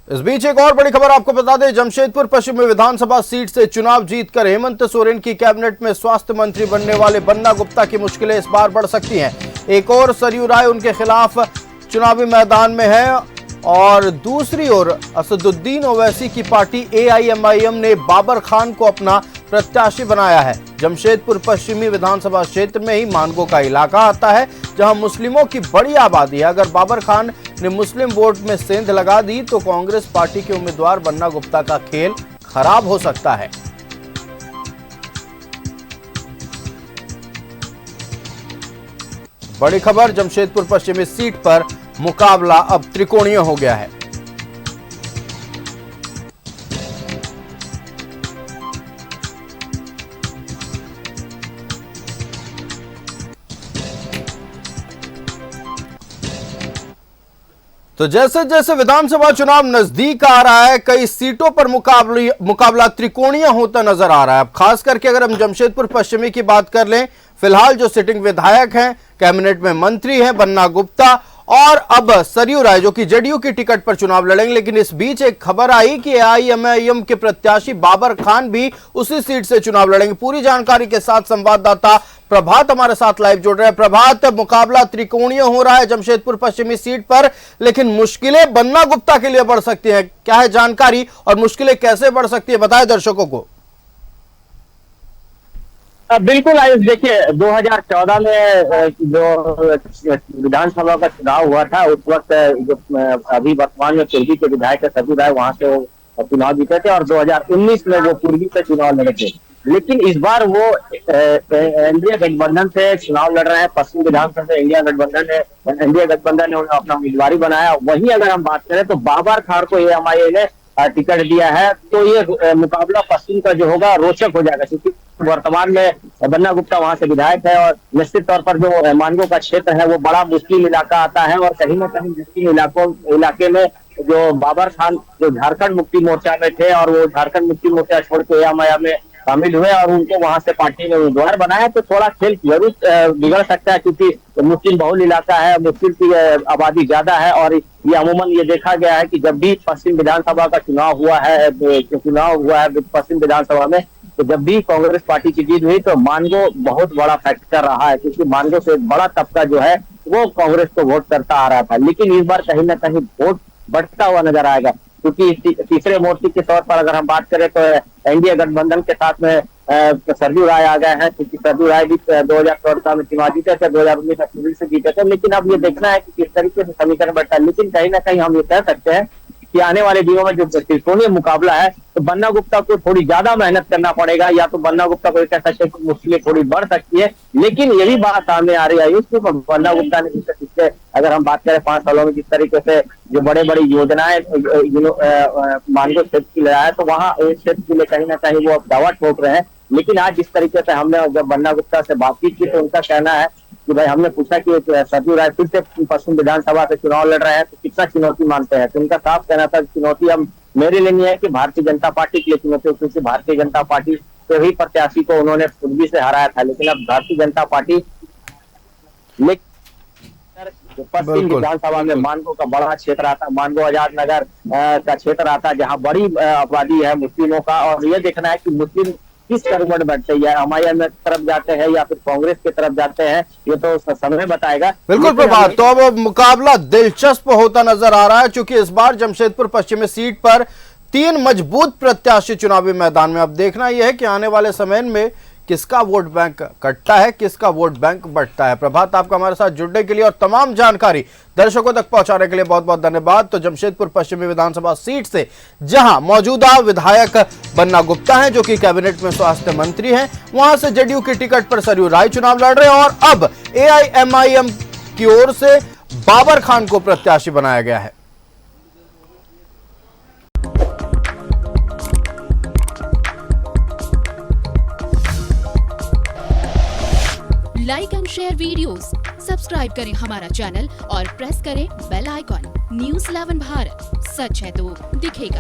इस बीच एक और बड़ी खबर आपको बता दें, जमशेदपुर पश्चिम विधानसभा सीट से चुनाव जीतकर हेमंत सोरेन की कैबिनेट में स्वास्थ्य मंत्री बनने वाले बन्ना गुप्ता की मुश्किलें इस बार बढ़ सकती हैं। एक और सरयू राय उनके खिलाफ चुनावी मैदान में है और दूसरी ओर असदुद्दीन ओवैसी की पार्टी AIMIM ने बाबर खान को अपना प्रत्याशी बनाया है। जमशेदपुर पश्चिमी विधानसभा क्षेत्र में ही मानगो का इलाका आता है, जहां मुस्लिमों की बड़ी आबादी है। अगर बाबर खान ने मुस्लिम वोट में सेंध लगा दी तो कांग्रेस पार्टी के उम्मीदवार बन्ना गुप्ता का खेल खराब हो सकता है। बड़ी खबर, जमशेदपुर पश्चिमी सीट पर मुकाबला अब त्रिकोणीय हो गया है। तो जैसे जैसे विधानसभा चुनाव नजदीक आ रहा है, कई सीटों पर मुकाबला त्रिकोणीय होता नजर आ रहा है। अब खास करके अगर हम जमशेदपुर पश्चिमी की बात कर लें, फिलहाल जो सिटिंग विधायक हैं, कैबिनेट में मंत्री हैं बन्ना गुप्ता, और अब सरयू राय जो कि JDU की टिकट पर चुनाव लड़ेंगे। लेकिन इस बीच एक खबर आई कि AIMIM के प्रत्याशी बाबर खान भी उसी सीट से चुनाव लड़ेंगे। पूरी जानकारी के साथ संवाददाता प्रभात हमारे साथ लाइव जुड़ रहे हैं। प्रभात, मुकाबला त्रिकोणीय हो रहा है जमशेदपुर पश्चिमी सीट पर, लेकिन मुश्किलें बन्ना गुप्ता के लिए बढ़ सकती हैं। क्या है जानकारी और मुश्किलें कैसे बढ़ सकती है, बताएं दर्शकों को। बिल्कुल आयुष, देखिए 2014 में जो विधानसभा का चुनाव हुआ था, उस वक्त जो अभी वर्तमान में पूर्वी के विधायक सरयू राय वहां से वो चुनाव जीते थे और 2019 में वो पूर्वी से चुनाव लड़े थे। लेकिन इस बार वो एनडीए गठबंधन से चुनाव लड़ रहे हैं। पश्चिम विधानसभा से एनडीए गठबंधन ने अपना उम्मीदवार बनाया। वहीं अगर हम बात करें तो बाबर खान को AIMIM ने टिकट दिया है, तो ये मुकाबला पश्चिम का जो होगा रोचक हो जाएगा, क्योंकि वर्तमान में बन्ना गुप्ता वहां से विधायक है और निश्चित तौर पर जो मानगो का क्षेत्र है वो बड़ा मुस्लिम इलाका आता है और कहीं ना कहीं मुस्लिम इलाके में जो बाबर खान जो झारखंड मुक्ति मोर्चा में थे और वो झारखंड मुक्ति मोर्चा छोड़ के AIMIM में शामिल हुए और उनको वहां से पार्टी में उम्मीदवार बनाया, तो थोड़ा खेल जरूर बिगड़ सकता है, क्योंकि मुस्लिम बहुल इलाका है, मुस्लिम की आबादी ज्यादा है। और ये अमूमन ये देखा गया है कि जब भी पश्चिम विधानसभा का चुनाव हुआ है पश्चिम विधानसभा में, तो जब भी कांग्रेस पार्टी की जीत हुई तो मानगो बहुत बड़ा फैक्टर रहा है, क्योंकि मानगो से एक बड़ा तबका जो है वो कांग्रेस को वोट करता आ रहा था। लेकिन इस बार कहीं ना कहीं वोट बढ़ता हुआ नजर आएगा, क्योंकि तीसरे मोर्चे के तौर पर अगर हम बात करें तो एनडीए गठबंधन के साथ में सरयू राय आ गए हैं, क्योंकि सरयू राय भी 2014 में चुनाव जीते थे, 2019 में पूर्वी से जीते थे। लेकिन अब ये देखना है कि किस तरीके से समीकरण बढ़ता है। लेकिन कहीं ना कहीं हम ये कह सकते हैं कि आने वाले दिनों में जो त्रिकोणीय मुकाबला है, तो बन्ना गुप्ता को थोड़ी ज्यादा मेहनत करना पड़ेगा, या तो बन्ना गुप्ता को कह सकते हैं कि मुश्किलें थोड़ी बढ़ सकती है। लेकिन यही बात सामने आ रही है कि बन्ना गुप्ता ने पिछले अगर हम बात करें 5 सालों में जिस तरीके से जो बड़े बड़ी योजनाएं मानगो क्षेत्र की लगाया, तो वहाँ क्षेत्र के लिए कहीं ना कहीं वो दावा ठोक रहे हैं। लेकिन आज जिस तरीके से हमने जब बन्ना गुप्ता से बातचीत की तो उनका कहना है कि भाई, हमने पूछा कि सरयू राय फिर से पश्चिम विधानसभा से चुनाव लड़ रहे हैं तो कितना चुनौती मानते हैं, तो उनका साफ कहना था चुनौती हम मेरे लिए नहीं है कि भारतीय जनता पार्टी के लिए चुनौती, क्योंकि भारतीय जनता पार्टी के ही प्रत्याशी को उन्होंने पूर्वी से हराया था। लेकिन अब भारतीय जनता पार्टी पश्चिम विधानसभा में मानगो का बड़ा क्षेत्र आता है, मानगो आजाद नगर का क्षेत्र आता है, जहाँ बड़ी आबादी है मुस्लिमों का। और ये देखना है कि मुस्लिम किस तरफ बढ़ते हैं, AIMIM तरफ जाते हैं या फिर कांग्रेस की तरफ जाते हैं, ये तो समय बताएगा। बिल्कुल प्रभात, तो अब मुकाबला दिलचस्प होता नजर आ रहा है, क्योंकि इस बार जमशेदपुर पश्चिमी सीट पर 3 मजबूत प्रत्याशी चुनावी मैदान में। अब देखना यह है कि आने वाले समय में किसका वोट बैंक कटता है, किसका वोट बैंक बढ़ता है। प्रभात, आपका हमारे साथ जुड़ने के लिए और तमाम जानकारी दर्शकों तक पहुंचाने के लिए बहुत बहुत धन्यवाद। तो जमशेदपुर पश्चिमी विधानसभा सीट से जहां मौजूदा विधायक बन्ना गुप्ता हैं जो कि कैबिनेट में स्वास्थ्य मंत्री हैं, वहां से JDU की टिकट पर सरयू राय चुनाव लड़ रहे हैं और अब AIMIM की ओर से बाबर खान को प्रत्याशी बनाया गया है। Like and share videos, subscribe करें हमारा चैनल और प्रेस करें बेल आइकॉन। न्यूज़ 11 भारत, सच है तो दिखेगा।